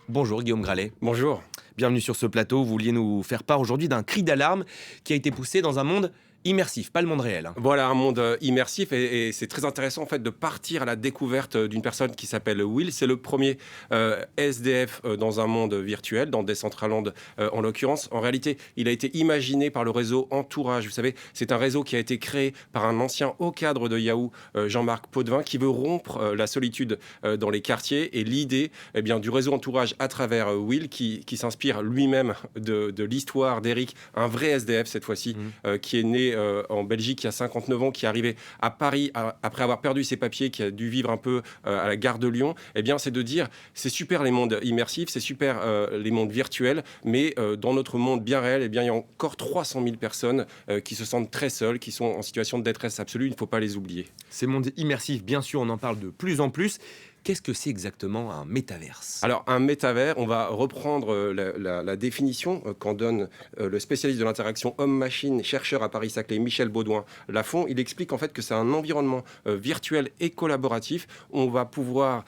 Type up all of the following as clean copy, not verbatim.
Bonjour Guillaume Gralet, Bonjour. bienvenue sur ce plateau. Vous vouliez nous faire part aujourd'hui d'un cri d'alarme qui a été poussé dans un monde immersif, pas le monde réel. Voilà un monde immersif et c'est très intéressant en fait de partir à la découverte d'une personne qui s'appelle Will. C'est le premier SDF dans un monde virtuel, dans Decentraland en l'occurrence. En réalité, il a été imaginé par le réseau Entourage. Vous savez, c'est un réseau qui a été créé par un ancien haut cadre de Yahoo, Jean-Marc Potvin, qui veut rompre la solitude dans les quartiers. Et l'idée du réseau Entourage à travers Will, qui s'inspire lui-même de l'histoire d'Eric, un vrai SDF cette fois-ci, qui est né en Belgique il y a 59 ans, qui est arrivé à Paris après avoir perdu ses papiers, qui a dû vivre un peu à la gare de Lyon, c'est de dire c'est super les mondes immersifs, c'est super les mondes virtuels, mais dans notre monde bien réel, il y a encore 300 000 personnes qui se sentent très seules, qui sont en situation de détresse absolue, il ne faut pas les oublier. Ces mondes immersifs, bien sûr, on en parle de plus en plus. Qu'est-ce que c'est exactement un métaverse? Alors, un métavers, on va reprendre la définition qu'en donne le spécialiste de l'interaction homme-machine, chercheur à Paris-Saclay, Michel Baudouin-Lafont. Il explique en fait que c'est un environnement virtuel et collaboratif. On va pouvoir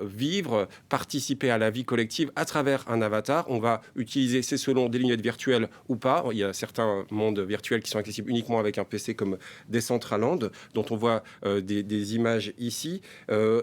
vivre, participer à la vie collective à travers un avatar. On va utiliser, c'est selon des lunettes virtuelles ou pas. Il y a certains mondes virtuels qui sont accessibles uniquement avec un PC comme Decentraland, dont on voit des images ici.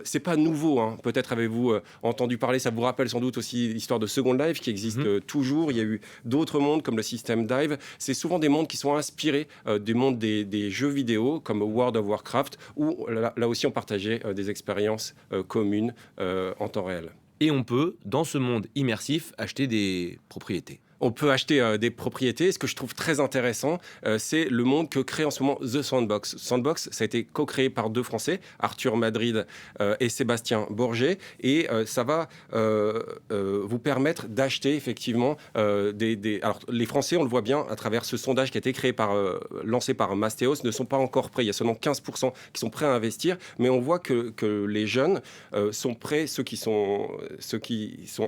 C'est pas nouveau. Peut-être avez-vous entendu parler, ça vous rappelle sans doute aussi l'histoire de Second Life qui existe toujours. Il y a eu d'autres mondes comme le System Dive. C'est souvent des mondes qui sont inspirés du monde des jeux vidéo comme World of Warcraft où là aussi on partageait des expériences communes en temps réel. Et on peut, dans ce monde immersif, acheter des propriétés. On peut acheter des propriétés. Ce que je trouve très intéressant, c'est le monde que crée en ce moment The Sandbox. Sandbox, ça a été co-créé par deux Français, Arthur Madrid et Sébastien Bourget. Et ça va vous permettre d'acheter effectivement Alors, les Français, on le voit bien à travers ce sondage qui a été lancé par Mastéos, ne sont pas encore prêts. Il y a seulement 15% qui sont prêts à investir. Mais on voit que les jeunes sont prêts, ceux qui sont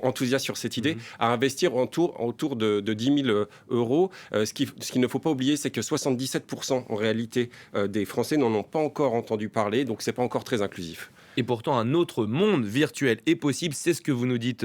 enthousiastes sur cette idée, à investir autour de 10 000 euros. Ce qu'il ne faut pas oublier, c'est que 77% en réalité des Français n'en ont pas encore entendu parler, donc c'est pas encore très inclusif. Et pourtant, un autre monde virtuel est possible, c'est ce que vous nous dites,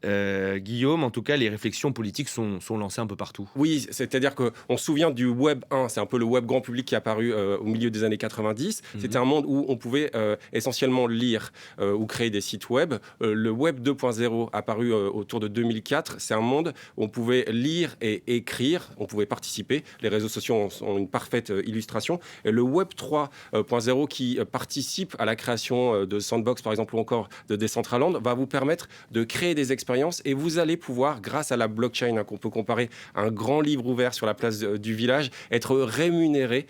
Guillaume. En tout cas, les réflexions politiques sont lancées un peu partout. Oui, c'est-à-dire qu'on se souvient du Web 1, c'est un peu le Web grand public qui est apparu au milieu des années 90. C'était un monde où on pouvait essentiellement lire ou créer des sites web. Le Web 2.0 apparu autour de 2004, c'est un monde où on pouvait lire et écrire, on pouvait participer. Les réseaux sociaux ont une parfaite illustration. Et le Web 3.0 qui participe à la création de Sandbox, par exemple, ou encore de Decentraland, va vous permettre de créer des expériences et vous allez pouvoir, grâce à la blockchain, qu'on peut comparer à un grand livre ouvert sur la place du village, être rémunéré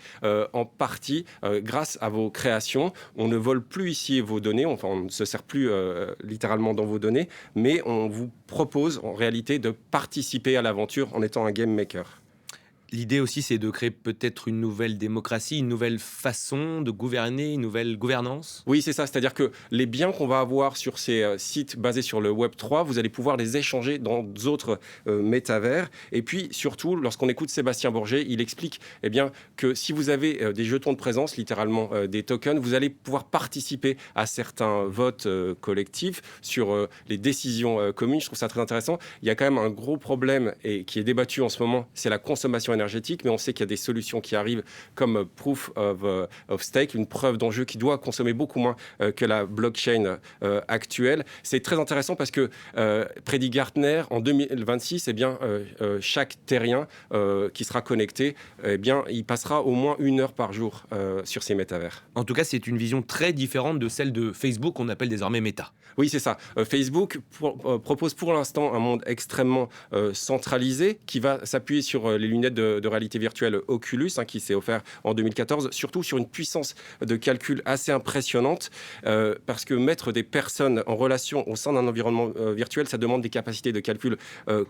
en partie grâce à vos créations. On ne vole plus ici vos données, enfin on ne se sert plus littéralement dans vos données, mais on vous propose en réalité de participer à l'aventure en étant un game maker. L'idée aussi, c'est de créer peut-être une nouvelle démocratie, une nouvelle façon de gouverner, une nouvelle gouvernance. Oui, c'est ça. C'est-à-dire que les biens qu'on va avoir sur ces sites basés sur le Web 3, vous allez pouvoir les échanger dans d'autres métavers. Et puis, surtout, lorsqu'on écoute Sébastien Bourget, il explique que si vous avez des jetons de présence, littéralement des tokens, vous allez pouvoir participer à certains votes collectifs sur les décisions communes. Je trouve ça très intéressant. Il y a quand même un gros problème et qui est débattu en ce moment, c'est la consommation énergétique, mais on sait qu'il y a des solutions qui arrivent comme Proof of Stake, une preuve d'enjeu qui doit consommer beaucoup moins que la blockchain actuelle. C'est très intéressant parce que prédit Gartner, en 2026, chaque terrien qui sera connecté, il passera au moins 1 heure par jour sur ces métavers. En tout cas, c'est une vision très différente de celle de Facebook, qu'on appelle désormais Meta. Oui, c'est ça. Facebook propose pour l'instant un monde extrêmement centralisé qui va s'appuyer sur les lunettes de réalité virtuelle Oculus, qui s'est offert en 2014, surtout sur une puissance de calcul assez impressionnante, parce que mettre des personnes en relation au sein d'un environnement virtuel, ça demande des capacités de calcul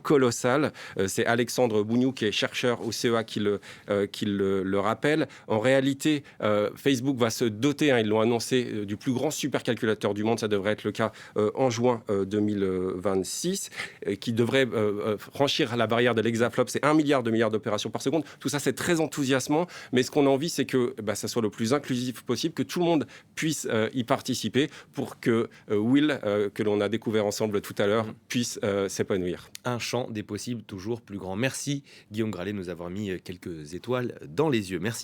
colossales. C'est Alexandre Bougnou, qui est chercheur au CEA, qui le rappelle. En réalité, Facebook va se doter, ils l'ont annoncé, du plus grand supercalculateur du monde. Ça devrait être le cas en juin 2026, qui devrait franchir la barrière de l'exaflop. C'est 1 milliard d'opérations opérations par seconde. Tout ça, c'est très enthousiasmant, mais ce qu'on a envie, c'est que ça soit le plus inclusif possible, que tout le monde puisse y participer pour que Will, que l'on a découvert ensemble tout à l'heure, puisse s'épanouir. Un champ des possibles toujours plus grand. Merci Guillaume Gralet de nous avoir mis quelques étoiles dans les yeux. Merci.